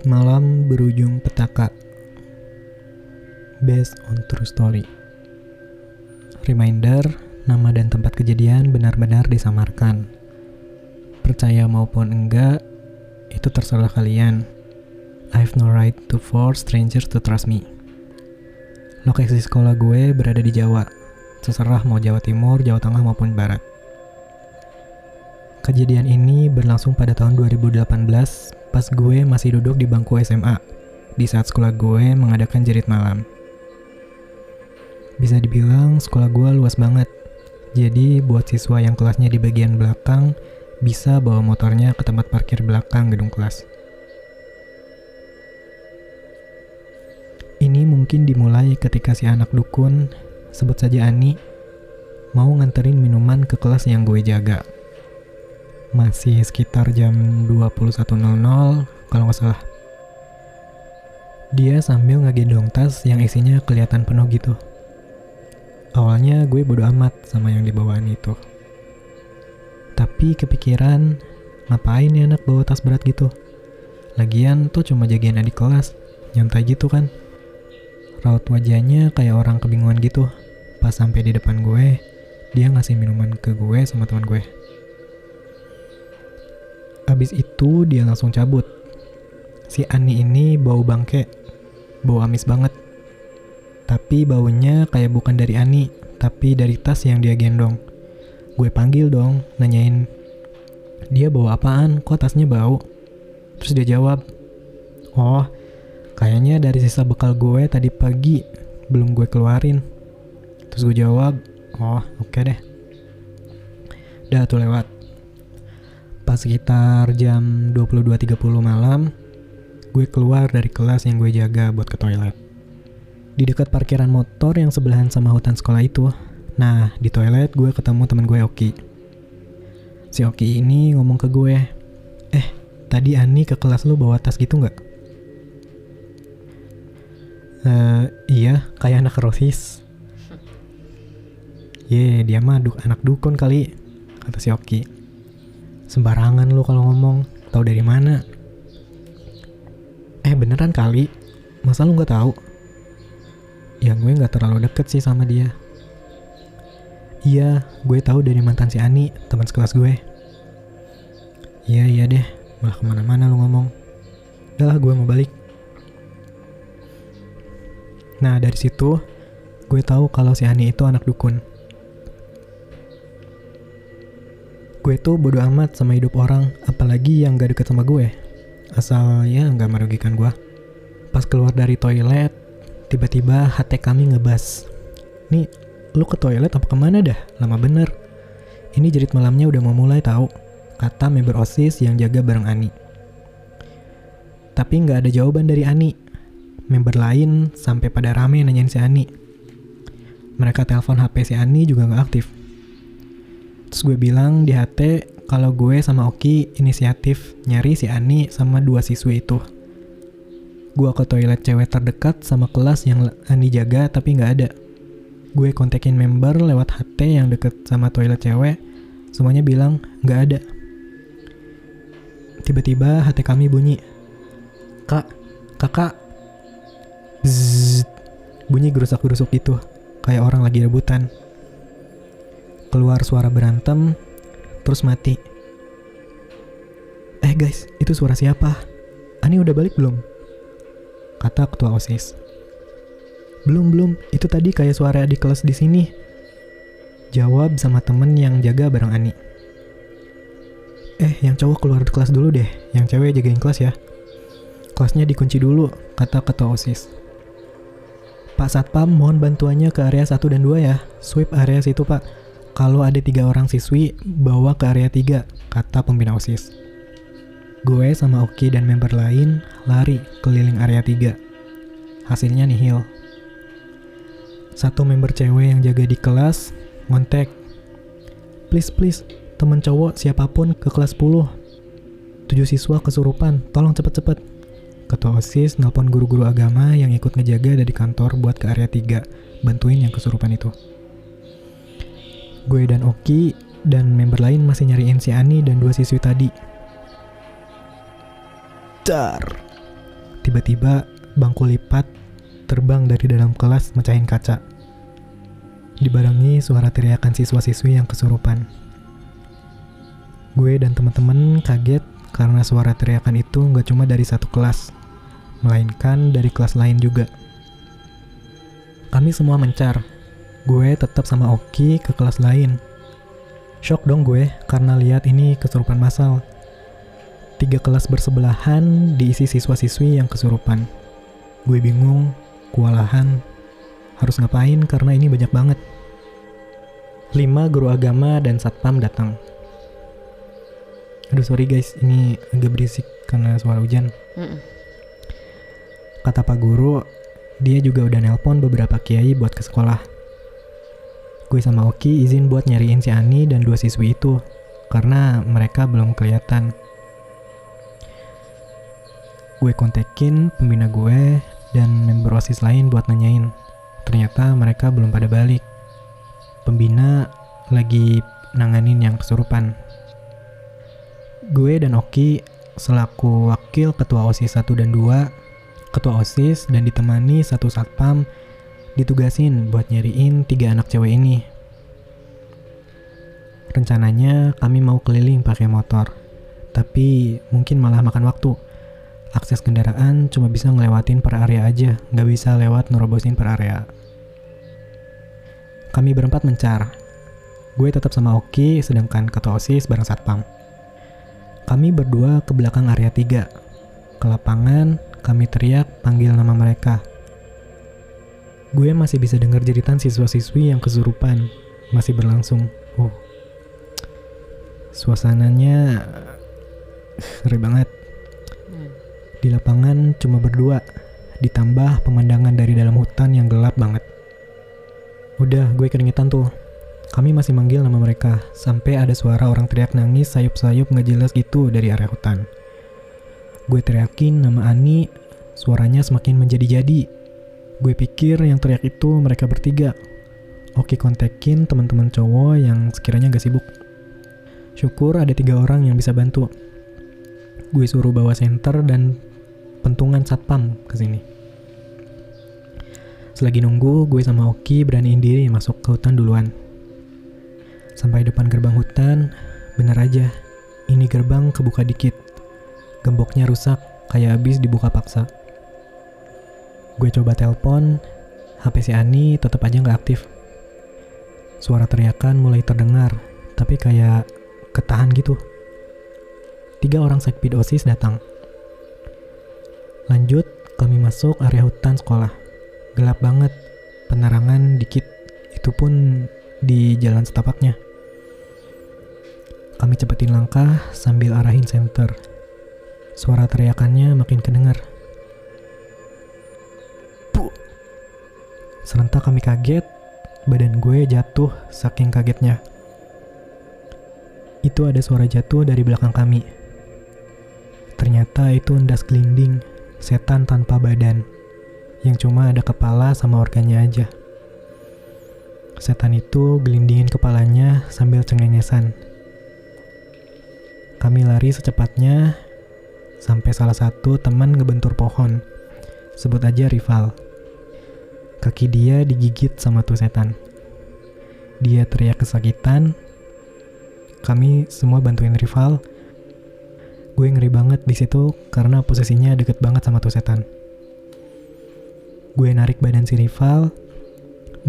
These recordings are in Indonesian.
Jerit malam berujung petaka. Based on true story. Reminder, nama dan tempat kejadian benar-benar disamarkan. Percaya maupun enggak, itu terserah kalian. I have no right to force strangers to trust me. Lokasi sekolah gue berada di Jawa. Terserah mau Jawa Timur, Jawa Tengah maupun Barat. Kejadian ini berlangsung pada tahun 2018 pas gue masih duduk di bangku SMA di saat sekolah gue mengadakan jerit malam. Bisa dibilang sekolah gue luas banget. Jadi buat siswa yang kelasnya di bagian belakang bisa bawa motornya ke tempat parkir belakang gedung kelas. Ini mungkin dimulai ketika si anak dukun, sebut saja Ani, mau nganterin minuman ke kelas yang gue jaga. Masih sekitar jam 21.00 kalau nggak salah. Dia sambil ngegendong tas yang isinya kelihatan penuh gitu. Awalnya gue bodo amat sama yang dibawaan itu. Tapi kepikiran, ngapain ya anak bawa tas berat gitu? Lagian tuh cuma jagain adik kelas, nyantai gitu kan. Raut wajahnya kayak orang kebingungan gitu. Pas sampai di depan gue, dia ngasih minuman ke gue sama teman gue. Abis itu dia langsung cabut. Si Ani ini bau bangke, bau amis banget. Tapi baunya kayak bukan dari Ani, tapi dari tas yang dia gendong. Gue panggil dong, nanyain, dia bawa apaan? Kok tasnya bau? Terus dia jawab, oh, kayaknya dari sisa bekal gue tadi pagi, belum gue keluarin. Terus gue jawab, oh oke deh. Udah tuh lewat. Pas sekitar jam 22.30 malam, gue keluar dari kelas yang gue jaga buat ke toilet. Di dekat parkiran motor yang sebelahan sama hutan sekolah itu. Nah, di toilet gue ketemu teman gue Oki. Si Oki ini ngomong ke gue, tadi Ani ke kelas lu bawa tas gitu gak? Iya, kayak anak rosis. Dia mah anak dukun kali, kata si Oki. Sembarangan lu kalau ngomong, tahu dari mana? Beneran kali, masa lu gak tahu? Ya gue gak terlalu deket sih sama dia. Iya, gue tahu dari mantan si Ani, teman sekelas gue. Iya deh, malah kemana-mana lu ngomong. Udah lah, gue mau balik. Nah dari situ, gue tahu kalau si Ani itu anak dukun. Gue tuh bodo amat sama hidup orang, apalagi yang gak deket sama gue. Asal ya gak merugikan gue. Pas keluar dari toilet, tiba-tiba hati kami ngebas. Nih, lu ke toilet apa kemana dah? Lama bener. Ini jerit malamnya udah mau mulai tahu, kata member OSIS yang jaga bareng Ani. Tapi gak ada jawaban dari Ani. Member lain sampai pada rame nanyain si Ani. Mereka telepon HP si Ani juga gak aktif. Terus gue bilang di HT kalau gue sama Oki inisiatif nyari si Ani sama 2 siswi itu. Gue ke toilet cewek terdekat sama kelas yang Ani jaga tapi gak ada. Gue kontakin member lewat HT yang deket sama toilet cewek. Semuanya bilang gak ada. Tiba-tiba HT kami bunyi. Kakak. Bzzzt. Bunyi gerusak-gerusuk gitu. Kayak orang lagi rebutan. Keluar suara berantem, terus mati. Guys, itu suara siapa? Ani udah balik belum? Kata ketua OSIS. Belum, itu tadi kayak suara di kelas di sini. Jawab sama temen yang jaga bareng Ani. Yang cowok keluar kelas dulu deh, yang cewek jagain kelas ya. Kelasnya dikunci dulu, kata ketua OSIS. Pak Satpam, mohon bantuannya ke area 1 dan 2 ya. Sweep area situ, Pak. Kalau ada 3 orang siswi, bawa ke area 3, kata pembina OSIS. Gue sama Oki dan member lain lari keliling area 3. Hasilnya nihil. Satu member cewek yang jaga di kelas ngontek. Please, temen cowok siapapun ke kelas 10. 7 siswa kesurupan, tolong cepet-cepet. Ketua OSIS nelpon guru-guru agama yang ikut ngejaga dari kantor buat ke area 3, bantuin yang kesurupan itu. Gue dan Oki dan member lain masih nyariin si Ani dan 2 siswi tadi. Dar. Tiba-tiba bangku lipat terbang dari dalam kelas mecahin kaca. Dibarengi suara teriakan siswa-siswi yang kesurupan. Gue dan teman-teman kaget karena suara teriakan itu gak cuma dari satu kelas, melainkan dari kelas lain juga. Kami semua mencar. Gue tetap sama Oki ke kelas lain. Shock dong gue karena lihat ini kesurupan massal. 3 kelas bersebelahan diisi siswa-siswi yang kesurupan. Gue bingung, kewalahan, harus ngapain karena ini banyak banget. 5 guru agama dan satpam datang. Aduh sorry guys, ini agak berisik karena suara hujan. Kata Pak Guru, dia juga udah nelpon beberapa kiai buat ke sekolah. Gue sama Oki izin buat nyariin si Ani dan 2 siswi itu, karena mereka belum kelihatan. Gue kontekin pembina gue dan member OSIS lain buat nanyain. Ternyata mereka belum pada balik. Pembina lagi nanganin yang kesurupan. Gue dan Oki selaku wakil ketua OSIS 1 dan 2, ketua OSIS dan ditemani 1 satpam ditugasin buat nyariin 3 anak cewek ini. Rencananya kami mau keliling pakai motor, tapi mungkin malah makan waktu. Akses kendaraan cuma bisa ngelewatin per area aja, nggak bisa lewat nerobosin per area. Kami berempat mencar. Gue tetap sama Oki, sedangkan ketua OSIS bareng satpam. Kami berdua ke belakang area 3. Ke lapangan, kami teriak panggil nama mereka. Gue masih bisa dengar jeritan siswa-siswi yang kesurupan. Masih berlangsung. Suasananya ngeri banget. Di lapangan cuma berdua, ditambah pemandangan dari dalam hutan yang gelap banget. Udah, gue keringetan tuh. Kami masih manggil nama mereka, sampai ada suara orang teriak nangis sayup-sayup gak jelas gitu dari area hutan. Gue teriakin nama Ani, suaranya semakin menjadi-jadi. Gue pikir yang teriak itu mereka bertiga. Oki kontekin teman-teman cowok yang sekiranya gak sibuk. Syukur ada 3 orang yang bisa bantu. Gue suruh bawa senter dan pentungan satpam ke sini. Selagi nunggu, gue sama Oki beraniin diri masuk ke hutan duluan. Sampai depan gerbang hutan, bener aja, ini gerbang kebuka dikit. Gemboknya rusak, kayak habis dibuka paksa. Gue coba telepon, HP si Ani tetap aja gak aktif. Suara teriakan mulai terdengar, tapi kayak ketahan gitu. 3 orang sekbid OSIS datang. Lanjut, kami masuk area hutan sekolah. Gelap banget, penerangan dikit, itu pun di jalan setapaknya. Kami cepetin langkah sambil arahin senter. Suara teriakannya makin kedengar. Puh! Serentak kami kaget, badan gue jatuh saking kagetnya. Itu ada suara jatuh dari belakang kami. Ternyata itu endas gelinding, setan tanpa badan, yang cuma ada kepala sama organnya aja. Setan itu gelindingin kepalanya sambil cengengesan. Kami lari secepatnya, sampai salah satu teman ngebentur pohon. Sebut aja rival. Kaki dia digigit sama tuh setan. Dia teriak kesakitan. Kami semua bantuin rival. Gue ngeri banget di situ karena posisinya deket banget sama tuh setan. Gue narik badan si rival.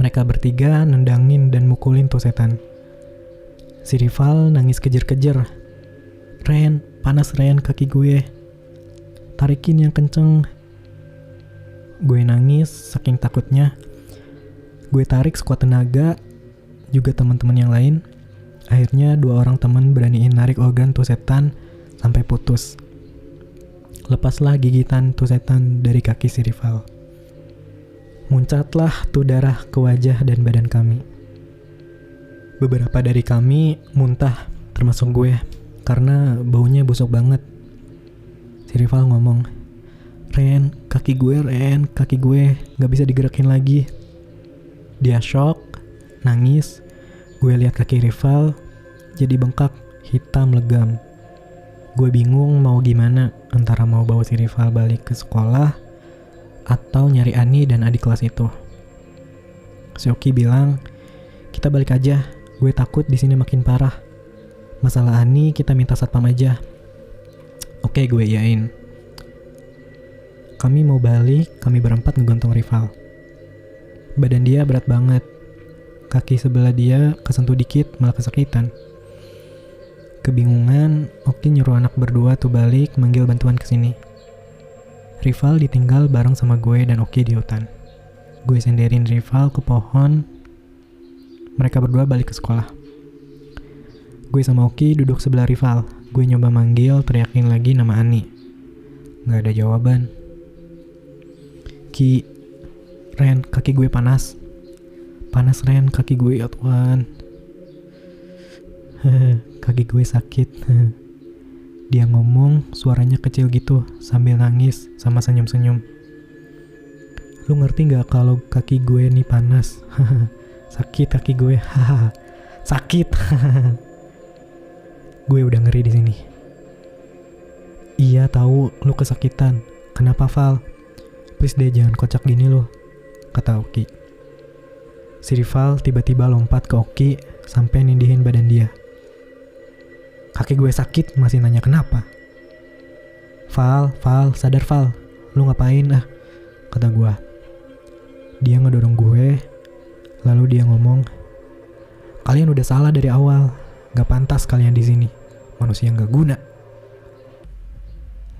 Mereka bertiga nendangin dan mukulin tuh setan. Si rival nangis kejer-kejer. Ren, panas Ren kaki gue. Tarikin yang kenceng. Gue nangis saking takutnya. Gue tarik sekuat tenaga. Juga teman-teman yang lain. Akhirnya 2 orang teman beraniin narik organ tuh setan sampai putus. Lepaslah gigitan tuh setan dari kaki si rival. Muncatlah tuh darah ke wajah dan badan kami. Beberapa dari kami muntah, termasuk gue, karena baunya busuk banget. Si rival ngomong, Ren, kaki gue gak bisa digerakin lagi. Dia shock, nangis. Gue lihat kaki rival jadi bengkak, hitam legam. Gue bingung mau gimana, antara mau bawa si rival balik ke sekolah atau nyari Ani dan adik kelas itu. Si Oki bilang, kita balik aja, gue takut di sini makin parah. Masalah Ani kita minta satpam aja. Oke, gue iyain. Kami mau balik, kami berempat ngegontung rival. Badan dia berat banget. Kaki sebelah dia kesentuh dikit malah kesakitan. Kebingungan, Oki nyuruh anak berdua tuh balik manggil bantuan ke sini. Rival ditinggal bareng sama gue dan Oki di hutan. Gue senderin rival ke pohon. Mereka berdua balik ke sekolah. Gue sama Oki duduk sebelah rival. Gue nyoba manggil, teriakin lagi nama Ani. Gak ada jawaban. Ki, Ren, kaki gue panas. Panas Ren, kaki gue, ya Tuhan. Kaki gue sakit. Dia ngomong, suaranya kecil gitu, sambil nangis sama senyum-senyum. Lu ngerti gak kalau kaki gue nih panas? Sakit kaki gue. Sakit. Gue udah ngeri di sini. Iya tahu lu kesakitan. Kenapa Val? Please deh jangan kocak gini lo, kata Oki. Si rival tiba-tiba lompat ke Oki sampai nindihin badan dia. Kaki gue sakit, masih nanya kenapa? Val, sadar Val. Lu ngapain kata gue. Dia ngedorong gue, lalu dia ngomong, kalian udah salah dari awal. Gak pantas kalian di sini. Manusia gak guna.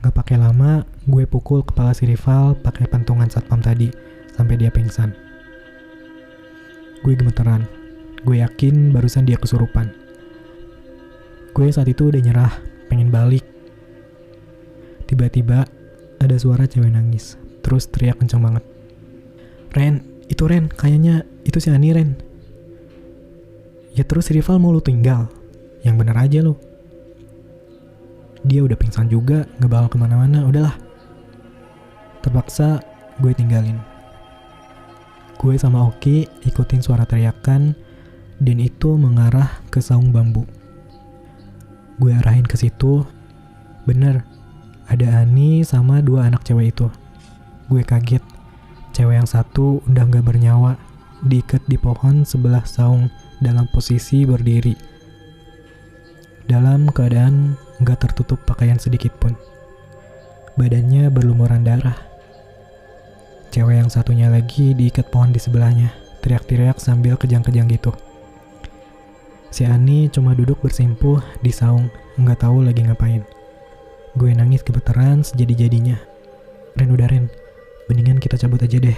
Gak pakai lama, gue pukul kepala si rival pakai pentungan satpam tadi sampai dia pingsan. Gue gemeteran. Gue yakin barusan dia kesurupan. Gue saat itu udah nyerah, pengen balik. Tiba-tiba ada suara cewek nangis, terus teriak kencang banget. Ren, itu Ren, kayaknya itu si Ani Ren. Ya terus si rival mau lu tinggal? Yang bener aja lu. Dia udah pingsan juga, gak bakal kemana-mana, udahlah. Terpaksa gue tinggalin. Gue sama Oki ikutin suara teriakan, dan itu mengarah ke saung bambu. Gue arahin ke situ, bener, ada Ani sama 2 anak cewek itu. Gue kaget, cewek yang satu udah gak bernyawa, diikat di pohon sebelah saung dalam posisi berdiri. Dalam keadaan gak tertutup pakaian sedikit pun. Badannya berlumuran darah. Cewek yang satunya lagi diikat pohon di sebelahnya, teriak-teriak sambil kejang-kejang gitu. Si Ani cuma duduk bersimpuh di saung, nggak tahu lagi ngapain. Gue nangis gemeteran sejadi-jadinya. Ren, udah Ren, mendingan kita cabut aja deh.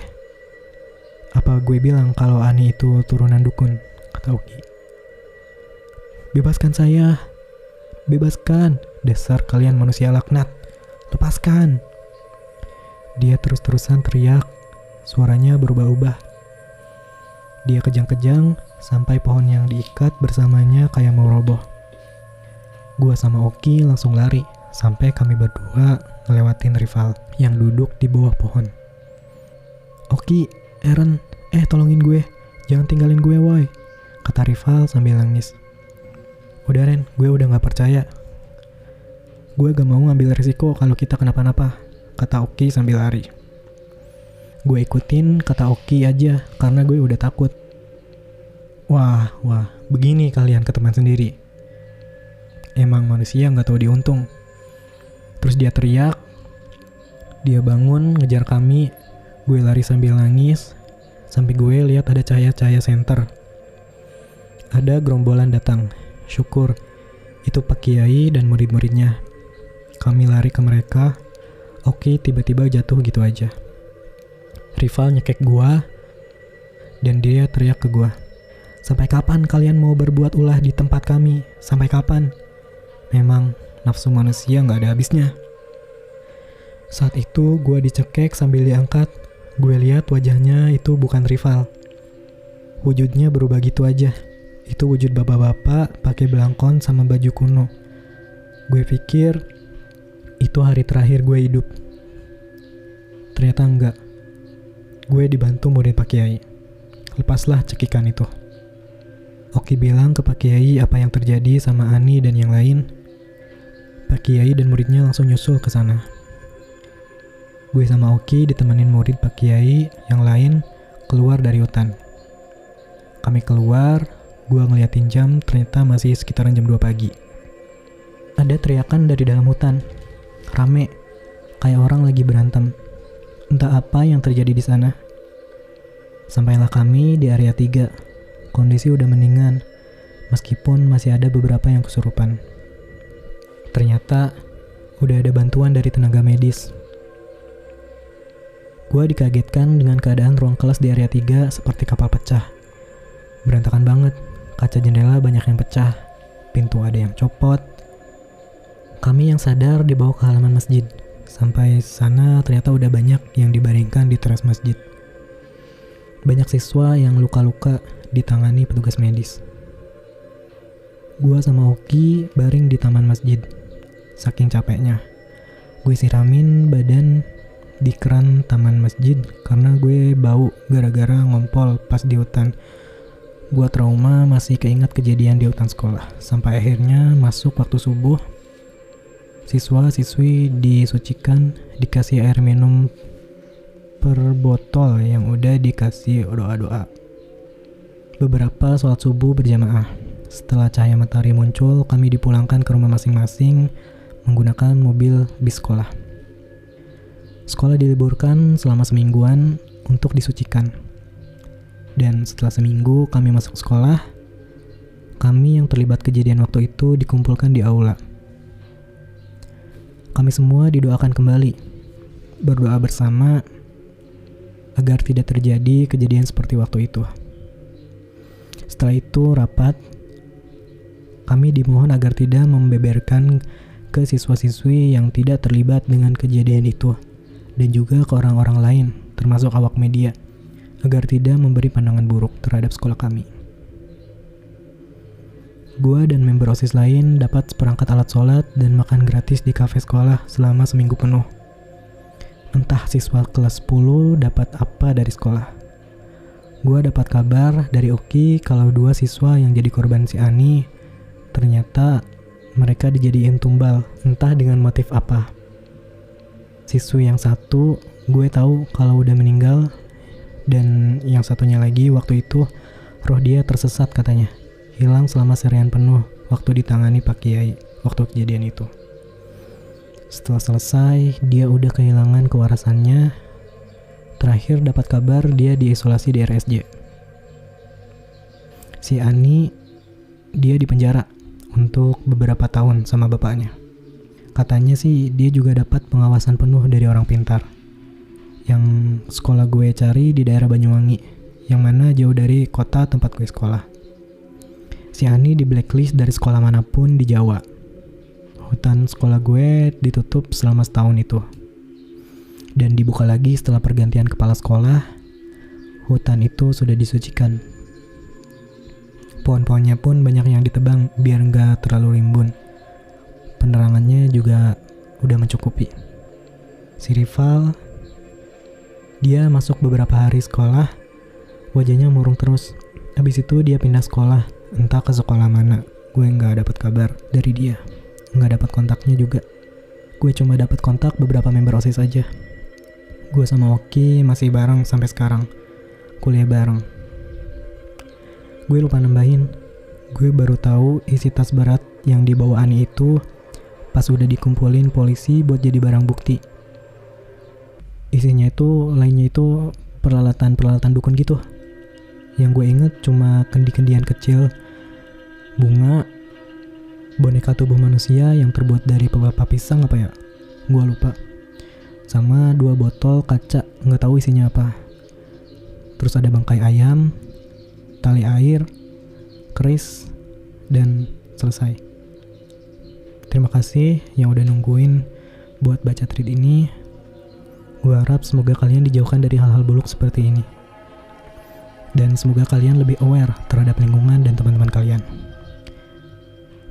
Apa gue bilang kalau Ani itu turunan dukun, kata Oki. Bebaskan saya. Bebaskan. Dasar kalian manusia laknat. Lepaskan. Dia terus-terusan teriak. Suaranya berubah-ubah. Dia kejang-kejang sampai pohon yang diikat bersamanya kayak mau roboh. Gua sama Oki langsung lari sampai kami berdua ngelewatin rival yang duduk di bawah pohon. Oki, Eren, tolongin gue. Jangan tinggalin gue, woy, kata rival sambil nangis. Udah Ren, gue udah gak percaya. Gue gak mau ngambil risiko kalau kita kenapa-napa, kata Oki sambil lari. Gue ikutin kata Oki aja karena gue udah takut. Wah, begini kalian ke teman sendiri. Emang manusia gak tahu diuntung. Terus dia teriak. Dia bangun ngejar kami. Gue lari sambil nangis. Sampai gue lihat ada cahaya-cahaya senter. Ada gerombolan datang. Syukur, itu Pak Kiai dan murid-muridnya. Kami lari ke mereka. Oki tiba-tiba jatuh gitu aja. Rival nyekek gua, dan dia teriak ke gua. Sampai kapan kalian mau berbuat ulah di tempat kami? Sampai kapan? Memang nafsu manusia gak ada habisnya. Saat itu gua dicekek sambil diangkat. Gue lihat wajahnya itu bukan rival. Wujudnya berubah gitu aja. Itu wujud bapak-bapak pakai belangkon sama baju kuno. Gue pikir itu hari terakhir gue hidup. Ternyata enggak. Gue dibantu murid Pak Kiai. Lepaslah cekikan itu. Oki bilang ke Pak Kiai apa yang terjadi sama Ani dan yang lain. Pak Kiai dan muridnya langsung nyusul ke sana. Gue sama Oki ditemenin murid Pak Kiai yang lain keluar dari hutan. Kami keluar, gue ngeliatin jam, ternyata masih sekitaran jam 2 pagi. Ada teriakan dari dalam hutan, rame, kayak orang lagi berantem. Entah apa yang terjadi di sana. Sampailah kami di area 3. Kondisi udah mendingan, meskipun masih ada beberapa yang kesurupan. Ternyata udah ada bantuan dari tenaga medis. Gua dikagetkan dengan keadaan ruang kelas di area 3 seperti kapal pecah. Berantakan banget, kaca jendela banyak yang pecah, pintu ada yang copot. Kami yang sadar dibawa ke halaman masjid. Sampai sana ternyata udah banyak yang dibaringkan di teras masjid. Banyak siswa yang luka-luka ditangani petugas medis. Gua sama Oki baring di taman masjid. Saking capeknya, gue siramin badan di keran taman masjid karena gue bau gara-gara ngompol pas di hutan. Gua trauma masih keinget kejadian di hutan sekolah. Sampai akhirnya masuk waktu subuh, siswa-siswi disucikan, dikasih air minum per botol yang udah dikasih doa-doa. Beberapa sholat subuh berjamaah. Setelah cahaya matahari muncul, kami dipulangkan ke rumah masing-masing menggunakan mobil bis sekolah. Sekolah diliburkan selama semingguan untuk disucikan. Dan setelah seminggu kami masuk sekolah, kami yang terlibat kejadian waktu itu dikumpulkan di aula. Kami semua didoakan kembali, berdoa bersama agar tidak terjadi kejadian seperti waktu itu. Setelah itu rapat, kami dimohon agar tidak membeberkan ke siswa-siswi yang tidak terlibat dengan kejadian itu, dan juga ke orang-orang lain, termasuk awak media, agar tidak memberi pandangan buruk terhadap sekolah kami. Gua dan member OSIS lain dapat seperangkat alat sholat dan makan gratis di kafe sekolah selama seminggu penuh. Entah siswa kelas 10 dapat apa dari sekolah. Gua dapat kabar dari Oki kalau 2 siswa yang jadi korban si Ani, ternyata mereka dijadiin tumbal, entah dengan motif apa. Siswi yang satu gue tahu kalau udah meninggal, dan yang satunya lagi waktu itu roh dia tersesat katanya. Hilang selama seharian penuh waktu ditangani Pak Kiai waktu kejadian itu. Setelah selesai, dia udah kehilangan kewarasannya. Terakhir dapat kabar dia diisolasi di RSJ. Si Ani, dia dipenjara untuk beberapa tahun sama bapaknya. Katanya sih dia juga dapat pengawasan penuh dari orang pintar. Yang sekolah gue cari di daerah Banyuwangi, yang mana jauh dari kota tempat gue sekolah. Si Ani di blacklist dari sekolah manapun di Jawa. Hutan sekolah gue ditutup selama setahun itu. Dan dibuka lagi setelah pergantian kepala sekolah. Hutan itu sudah disucikan. Pohon-pohonnya pun banyak yang ditebang biar nggak terlalu rimbun. Penerangannya juga udah mencukupi. Si rival, dia masuk beberapa hari sekolah, wajahnya murung terus. Habis itu dia pindah sekolah, entah ke sekolah mana. Gue nggak dapat kabar dari dia, nggak dapat kontaknya juga. Gue cuma dapat kontak beberapa member OSIS aja. Gue sama Oki masih bareng sampai sekarang, kuliah bareng. Gue lupa nambahin, gue baru tahu isi tas berat yang dibawa Ani itu pas udah dikumpulin polisi buat jadi barang bukti. Isinya itu, lainnya itu peralatan dukun gitu. Yang gue inget cuma kendi-kendian kecil, bunga, boneka tubuh manusia yang terbuat dari pelepah pisang apa ya? Gue lupa. Sama 2 botol kaca, nggak tahu isinya apa. Terus ada bangkai ayam, tali air, keris, dan selesai. Terima kasih yang udah nungguin buat baca thread ini. Gue harap semoga kalian dijauhkan dari hal-hal buruk seperti ini. Dan semoga kalian lebih aware terhadap lingkungan dan teman-teman kalian.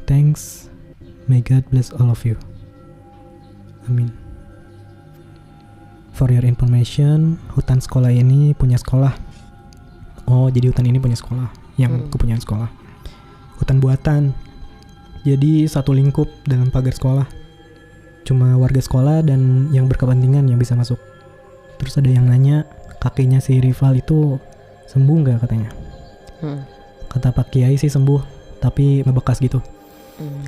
Thanks. May God bless all of you. Amin. For your information, hutan sekolah ini punya sekolah. Oh, jadi hutan ini punya sekolah. Yang kepunyaan sekolah. Hutan buatan. Jadi satu lingkup dalam pagar sekolah. Cuma warga sekolah dan yang berkepentingan yang bisa masuk. Terus ada yang nanya kakinya si rival itu sembuh nggak katanya. Kata Pak Kiai sih sembuh, tapi membekas gitu.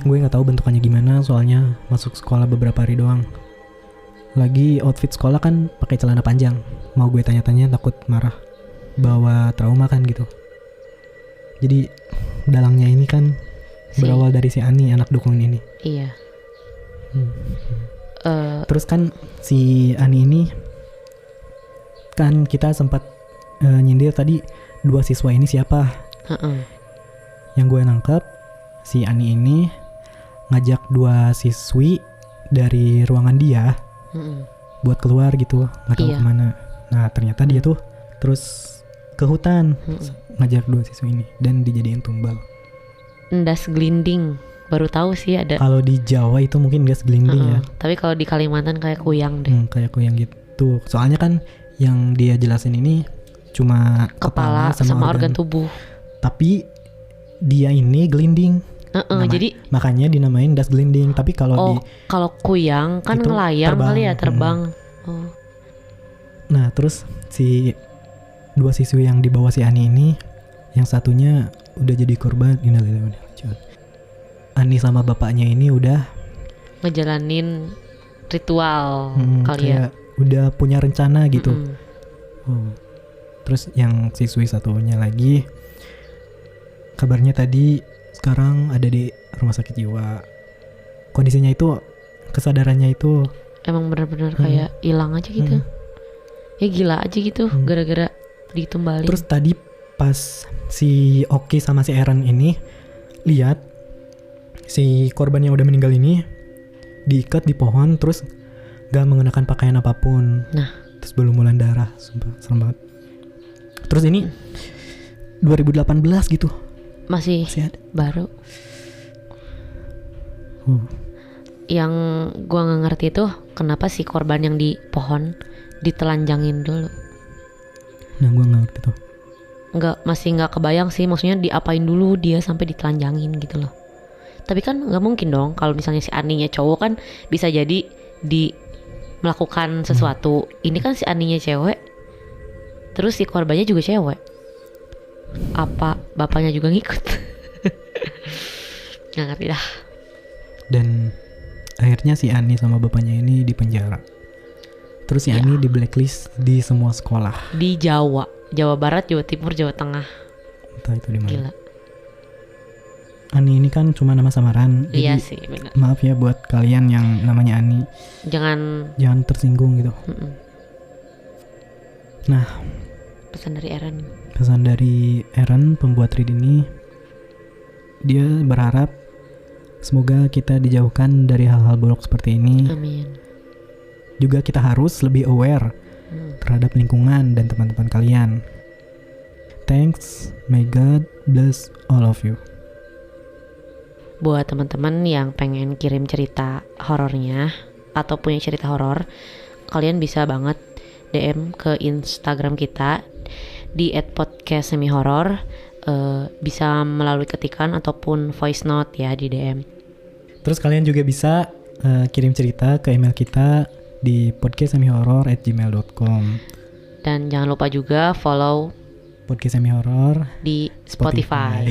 Gue nggak tahu bentukannya gimana, soalnya masuk sekolah beberapa hari doang. Lagi outfit sekolah kan pakai celana panjang. Mau gue tanya-tanya takut marah, bawa trauma kan gitu. Jadi dalangnya ini kan berawal dari si Ani, anak dukun ini. Iya. Terus kan si Ani ini kan kita sempat nyindir tadi 2 siswa ini siapa. Yang gue nangkep si Ani ini ngajak 2 siswi dari ruangan dia buat keluar gitu, nggak tahu kemana. Nah ternyata dia tuh terus ke hutan ngajak 2 siswi ini dan dijadiin tumbal. Ndas gelinding, baru tahu sih ada. Kalau di Jawa itu mungkin ndas gelinding ya. Tapi kalau di Kalimantan kayak kuyang deh. Kayak kuyang gitu. Soalnya kan yang dia jelasin ini cuma kepala sama organ tubuh. Tapi dia ini gelinding. Jadi makanya dinamain das gelinding. Tapi kalau kalau kuyang kan ngelayang kali ya, terbang. Nah terus si 2 siswi yang dibawa si Ani ini, yang satunya udah jadi korban. Ani sama bapaknya ini udah ngejalanin ritual kali ya. Udah punya rencana gitu. Terus yang siswi satunya lagi kabarnya tadi sekarang ada di rumah sakit jiwa. Kondisinya itu, kesadarannya itu emang benar-benar kayak hilang aja gitu. Ya gila aja gitu gara-gara ditumbalin. Terus tadi pas si Oki sama si Eren ini lihat si korban yang udah meninggal ini diikat di pohon terus gak mengenakan pakaian apapun. Nah, terus berlumuran darah, sumpah serem banget. Terus ini 2018 gitu. Masih ada. Baru. Yang gua nggak ngerti tuh kenapa si korban yang di pohon ditelanjangin dulu. Nah gua nggak ngerti tuh. Masih nggak kebayang sih, maksudnya diapain dulu dia sampai ditelanjangin gitu loh. Tapi kan nggak mungkin dong kalau misalnya si Aninya cowok kan bisa jadi melakukan sesuatu. Ini kan si Aninya cewek, terus si korbannya juga cewek. Apa bapaknya juga ngikut? Nggak ngerti dah. Dan akhirnya si Ani sama bapaknya ini dipenjara. Terus si Ani di blacklist di semua sekolah. Di Jawa Barat, Jawa Timur, Jawa Tengah. Entah itu di mana. Gila. Ani ini kan cuma nama samaran. Iya sih, benar. Maaf ya buat kalian yang namanya Ani. Jangan tersinggung gitu. Nah, pesan dari Eren pembuat read ini, dia berharap semoga kita dijauhkan dari hal-hal buruk seperti ini. Amin. Juga kita harus lebih aware terhadap lingkungan dan teman-teman kalian. Thanks, may God bless all of you. Buat teman-teman yang pengen kirim cerita horornya atau punya cerita horor, kalian bisa banget DM ke Instagram kita di @podcastsemihoror. Bisa melalui ketikan ataupun voice note ya di DM. Terus kalian juga bisa kirim cerita ke email kita di podcastsemihoror@gmail.com. Dan jangan lupa juga follow Podcast Semi Horor di Spotify.